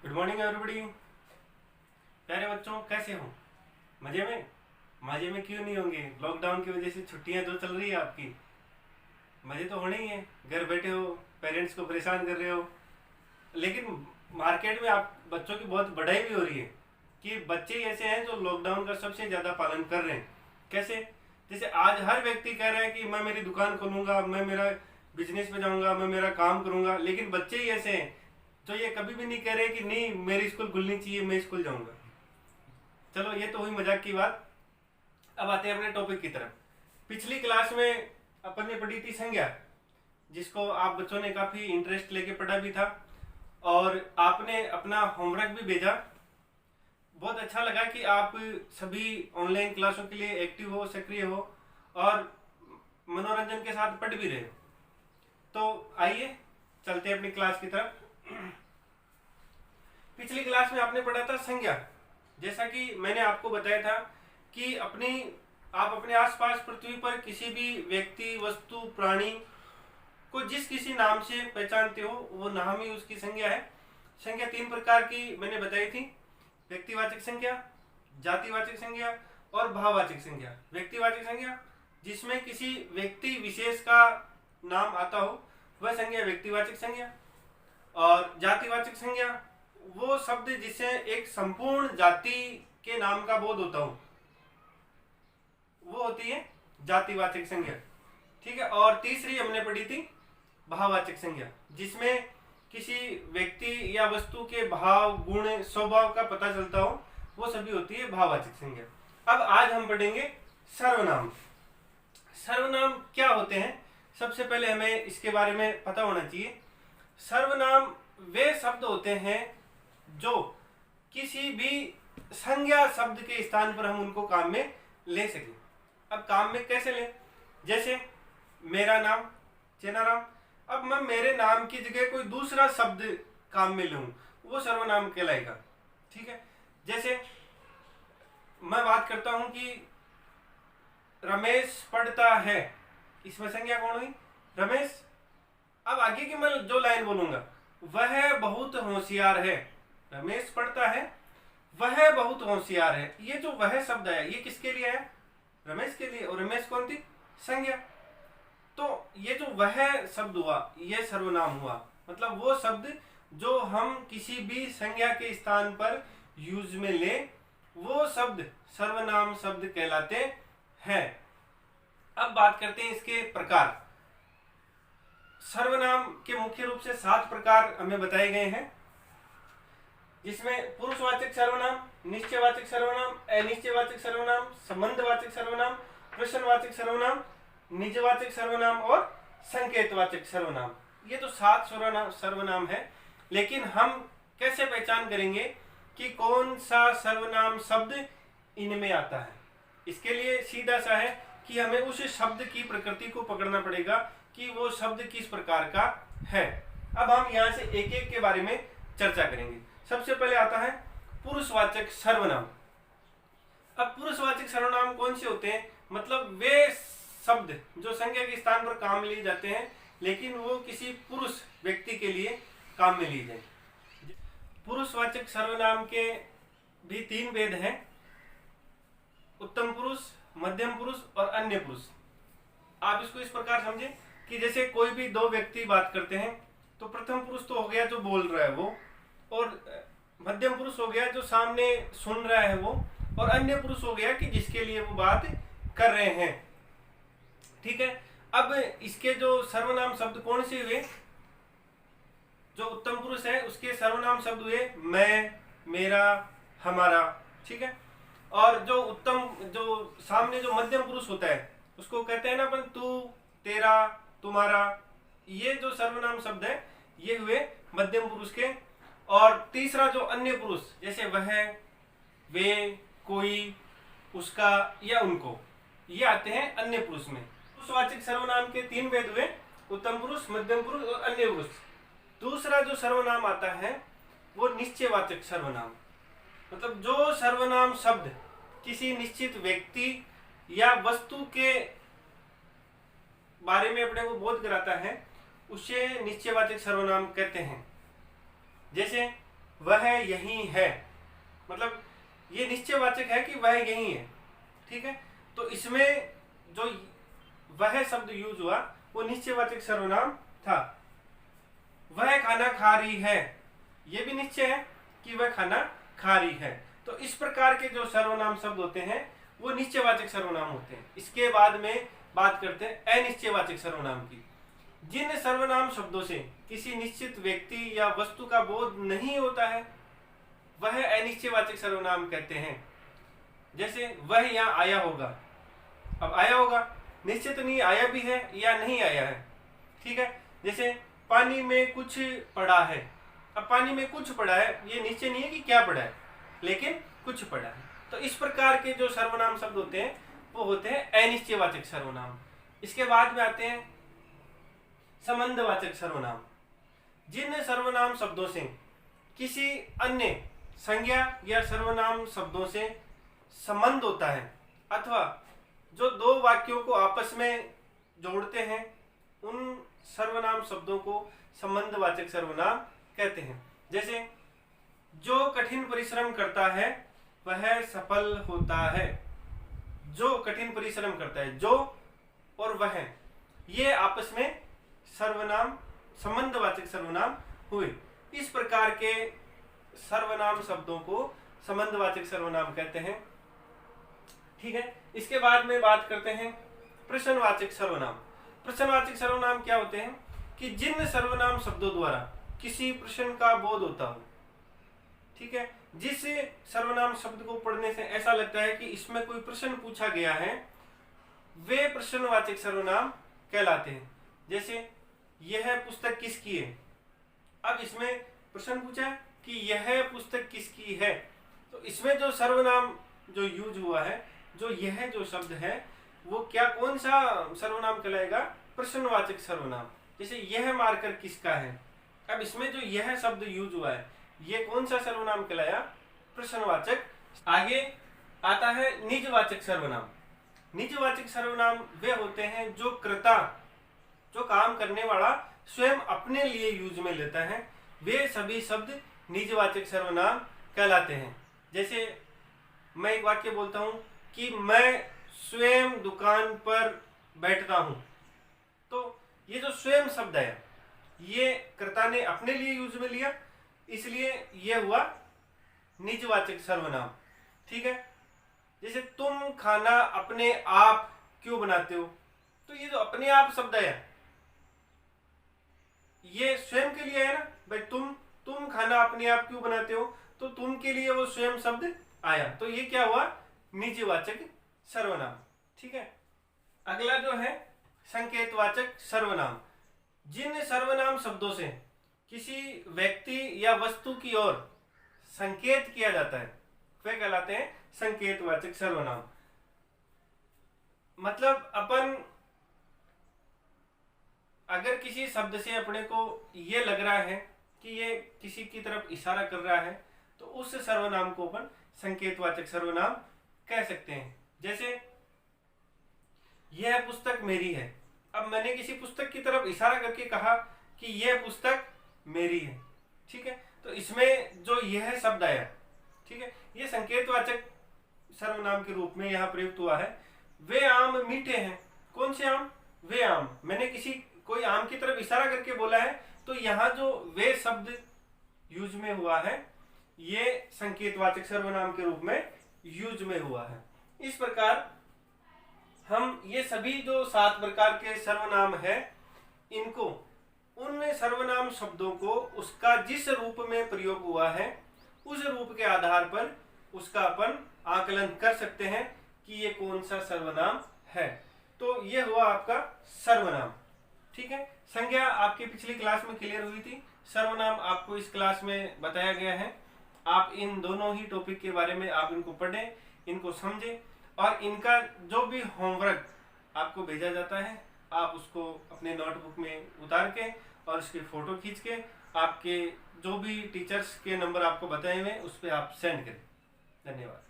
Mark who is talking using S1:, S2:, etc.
S1: Good morning everybody. प्यारे बच्चों, कैसे हो? मजे में? मजे में क्यों नहीं होंगे? लॉकडाउन की वजह से छुट्टियां जो चल रही है आपकी, मजे तो होने ही है। घर बैठे हो, पेरेंट्स को परेशान कर रहे हो, लेकिन मार्केट में आप बच्चों की बहुत बढ़ाई भी हो रही है कि बच्चे ही ऐसे हैं जो लॉकडाउन का सबसे ज़्यादा पालन कर रहे हैं। कैसे? जैसे आज हर व्यक्ति कह रहा है कि मैं मेरी दुकान खोलूंगा, मैं मेरा बिजनेस पे जाऊंगा, मैं मेरा काम करूंगा, लेकिन बच्चे ही ऐसे हैं तो ये कभी भी नहीं कह रहे कि नहीं मेरी स्कूल खुलनी चाहिए, मैं स्कूल जाऊंगा। चलो ये तो हुई मजाक की बात। अब आते हैं अपने टॉपिक की तरफ। पिछली क्लास में अपन ने पढ़ी थी संज्ञा, जिसको आप बच्चों ने काफी इंटरेस्ट लेके पढ़ा भी था और आपने अपना होमवर्क भी भेजा। बहुत अच्छा लगा कि आप सभी ऑनलाइन क्लासों के लिए एक्टिव हो, सक्रिय हो और मनोरंजन के साथ पढ़ भी रहे हो। तो आइए चलते हैं अपनी क्लास की तरफ। पिछली क्लास में आपने पढ़ा था संज्ञा। जैसा कि मैंने आपको बताया था कि आप अपने आसपास पृथ्वी पर किसी भी व्यक्ति, वस्तु, प्राणी को जिस किसी नाम से पहचानते हो वो नाम ही उसकी संज्ञा है। संज्ञा तीन प्रकार की मैंने बताई थी: व्यक्तिवाचक संज्ञा, जातिवाचक संज्ञा और भाववाचक संज्ञा। व्यक्तिवाचक संज्ञा जिसमें किसी व्यक्ति विशेष का नाम आता हो वह संज्ञा व्यक्तिवाचक संज्ञा। और जातिवाचक संज्ञा वो शब्द जिसे एक संपूर्ण जाति के नाम का बोध होता हो, वो होती है जातिवाचक संज्ञा। ठीक है। और तीसरी हमने पढ़ी थी भाववाचक संज्ञा, जिसमें किसी व्यक्ति या वस्तु के भाव, गुण, स्वभाव का पता चलता हो, वो सभी होती है भाववाचक संज्ञा। अब आज हम पढ़ेंगे सर्वनाम। सर्वनाम क्या होते हैं, सबसे पहले हमें इसके बारे में पता होना चाहिए। सर्वनाम वे शब्द होते हैं जो किसी भी संज्ञा शब्द के स्थान पर हम उनको काम में ले सकें। अब काम में कैसे लें? जैसे मेरा नाम, चेनाराम। अब मैं मेरे नाम की जगह कोई दूसरा शब्द काम में लूं, वो सर्वनाम कहलाएगा। ठीक है। जैसे मैं बात करता हूं कि रमेश पढ़ता है, इसमें संज्ञा कौन हुई? रमेश। अब आगे की मैं जो लाइन बोलूंगा, वह बहुत होशियार है। रमेश पढ़ता है, वह बहुत होशियार है। ये जो वह शब्द है ये किसके लिए है? रमेश के लिए। और रमेश कौन थी? संज्ञा। तो ये जो वह शब्द हुआ ये सर्वनाम हुआ। मतलब वो शब्द जो हम किसी भी संज्ञा के स्थान पर यूज में ले, वो शब्द सर्वनाम शब्द कहलाते हैं। अब बात करते हैं इसके प्रकार। सर्वनाम के मुख्य रूप से 7 प्रकार हमें बताए गए हैं, जिसमें पुरुषवाचक सर्वनाम, निश्चयवाचक सर्वनाम, अनिश्चयवाचक सर्वनाम, संबंधवाचक सर्वनाम, प्रश्नवाचक सर्वनाम, निजवाचक सर्वनाम और संकेतवाचक सर्वनाम। ये तो 7 सर्वनाम है। लेकिन हम कैसे पहचान करेंगे कि कौन सा सर्वनाम शब्द इनमें आता है? इसके लिए सीधा सा है कि हमें उस शब्द की प्रकृति को पकड़ना पड़ेगा कि वो शब्द किस प्रकार का है। अब हम यहाँ से एक एक के बारे में चर्चा करेंगे। सबसे पहले आता है पुरुषवाचक सर्वनाम। अब पुरुषवाचक सर्वनाम कौन से होते हैं? मतलब वे शब्द जो संज्ञा के स्थान पर काम लिए जाते हैं, लेकिन वो किसी पुरुष व्यक्ति के लिए काम में लिए जाए। पुरुषवाचक सर्वनाम के भी 3 भेद हैं: उत्तम पुरुष, मध्यम पुरुष और अन्य पुरुष। आप इसको इस प्रकार समझें कि जैसे कोई भी 2 व्यक्ति बात करते हैं तो प्रथम पुरुष तो हो गया जो बोल रहा है वो, और मध्यम पुरुष हो गया जो सामने सुन रहा है वो, और अन्य पुरुष हो गया कि जिसके लिए वो बात कर रहे हैं। ठीक है। अब इसके जो सर्वनाम शब्द कौन से हुए? जो उत्तम पुरुष है उसके सर्वनाम शब्द हुए मैं, मेरा, हमारा। ठीक है। और जो सामने जो मध्यम पुरुष होता है उसको कहते हैं ना अपन तू, तेरा, तुम्हारा। ये जो सर्वनाम शब्द है ये हुए मध्यम पुरुष के। और तीसरा जो अन्य पुरुष, जैसे वह, वे, कोई, उसका या उनको, ये आते हैं अन्य पुरुष में। पुरुषवाचक सर्वनाम के 3 भेद हुए: उत्तम पुरुष, मध्यम पुरुष और अन्य पुरुष। दूसरा जो सर्वनाम आता है वो निश्चयवाचक सर्वनाम। मतलब जो सर्वनाम शब्द किसी निश्चित व्यक्ति या वस्तु के बारे में अपने को बोध कराता है उसे निश्चयवाचक सर्वनाम कहते हैं। जैसे वह यही है, मतलब ये निश्चयवाचक है कि वह यही है। ठीक है, तो इसमें जो वह शब्द यूज हुआ वो निश्चयवाचक सर्वनाम था। वह खाना खा रही है, ये भी निश्चय है कि वह खाना खा रही है। तो इस प्रकार के जो सर्वनाम शब्द होते हैं वो निश्चयवाचक सर्वनाम होते हैं। इसके बाद में बात करते हैं अनिश्चयवाचक सर्वनाम की। जिन सर्वनाम शब्दों से किसी निश्चित व्यक्ति या वस्तु का बोध नहीं होता है वह अनिश्चयवाचक सर्वनाम कहते हैं। जैसे वह यहाँ आया होगा, अब आया होगा निश्चित नहीं आया भी है या नहीं आया है। ठीक है, जैसे पानी में कुछ पड़ा है, अब पानी में कुछ पड़ा है ये निश्चय नहीं है कि क्या पड़ा है, लेकिन कुछ पड़ा है। तो इस प्रकार के जो सर्वनाम शब्द होते हैं वो होते हैं अनिश्चयवाचक सर्वनाम। इसके बाद में आते हैं संबंधवाचक सर्वनाम। जिन सर्वनाम शब्दों से किसी अन्य संज्ञा या सर्वनाम शब्दों से संबंध होता है अथवा जो दो वाक्यों को आपस में जोड़ते हैं उन सर्वनाम शब्दों को संबंधवाचक सर्वनाम कहते हैं। जैसे जो कठिन परिश्रम करता है वह सफल होता है। जो कठिन परिश्रम करता है, जो और वह, ये आपस में सर्वनाम संबंधवाचक सर्वनाम हुए। इस प्रकार के सर्वनाम शब्दों को संबंधवाचक सर्वनाम कहते हैं। ठीक है, इसके बाद में बात करते हैं प्रश्नवाचक सर्वनाम। प्रश्नवाचक सर्वनाम क्या होते हैं कि जिन सर्वनाम शब्दों द्वारा किसी प्रश्न का बोध होता हो। ठीक है, जिस सर्वनाम शब्द को पढ़ने से ऐसा लगता है कि इसमें कोई प्रश्न पूछा गया है वे प्रश्नवाचक सर्वनाम कहलाते हैं। जैसे यह पुस्तक किसकी है, अब इसमें प्रश्न पूछा है कि यह पुस्तक किसकी है, तो इसमें जो सर्वनाम जो यूज हुआ है, जो यह जो शब्द है वो क्या कौन सा सर्वनाम कहलाएगा, प्रश्नवाचक सर्वनाम। जैसे यह मार्कर किसका है, अब इसमें जो यह शब्द यूज हुआ है ये कौन सा सर्वनाम कहलाया, प्रश्नवाचक। आगे आता है निजवाचक सर्वनाम। निजवाचक सर्वनाम वे होते हैं जो कर्ता, जो काम करने वाला स्वयं अपने लिए यूज में लेता है, वे सभी शब्द निजवाचक सर्वनाम कहलाते हैं। जैसे मैं एक वाक्य बोलता हूं कि मैं स्वयं दुकान पर बैठता हूं, तो ये जो स्वयं शब्द है ये कर्ता ने अपने लिए यूज में लिया, इसलिए ये हुआ निजवाचक सर्वनाम। ठीक है, जैसे तुम खाना अपने आप क्यों बनाते हो, तो ये जो अपने आप शब्द है ये स्वयं के लिए है ना भाई, तुम खाना अपने आप क्यों बनाते हो, तो तुम के लिए वो स्वयं शब्द आया, तो ये क्या हुआ, निजवाचक सर्वनाम। ठीक है, अगला जो है संकेतवाचक सर्वनाम। जिन सर्वनाम शब्दों से किसी व्यक्ति या वस्तु की ओर संकेत किया जाता है वे कहलाते हैं संकेतवाचक सर्वनाम। मतलब अपन अगर किसी शब्द से अपने को ये लग रहा है कि ये किसी की तरफ इशारा कर रहा है तो उस सर्वनाम को अपन संकेतवाचक सर्वनाम कह सकते हैं। जैसे यह पुस्तक मेरी है, अब मैंने किसी पुस्तक की तरफ इशारा करके कहा कि यह पुस्तक मेरी है। ठीक है, तो इसमें जो यह शब्द आया, ठीक है, ये संकेतवाचक सर्वनाम के रूप में यहाँ प्रयुक्त हुआ है। वे आम मीठे हैं, कौन से आम, वे आम, मैंने कोई आम की तरफ इशारा करके बोला है तो यहाँ जो वे शब्द यूज में हुआ है ये संकेतवाचक सर्वनाम के रूप में यूज में हुआ है। इस प्रकार हम ये सभी जो 7 प्रकार के सर्वनाम है इनको, उन सर्वनाम शब्दों को उसका जिस रूप में प्रयोग हुआ है उस रूप के आधार पर उसका अपन आकलन कर सकते हैं कि ये कौन सा सर्वनाम है। तो ये हुआ आपका सर्वनाम। ठीक है, संज्ञा आपकी पिछली क्लास में क्लियर हुई थी, सर्वनाम आपको इस क्लास में बताया गया है। आप इन दोनों ही टॉपिक के बारे में आप इनको पढ़ें, इनको समझें और इनका जो भी होमवर्क आपको भेजा जाता है आप उसको अपने नोटबुक में उतार के और उसकी फोटो खींच के आपके जो भी टीचर्स के नंबर आपको बताए हुए उस पर आप सेंड करें। धन्यवाद।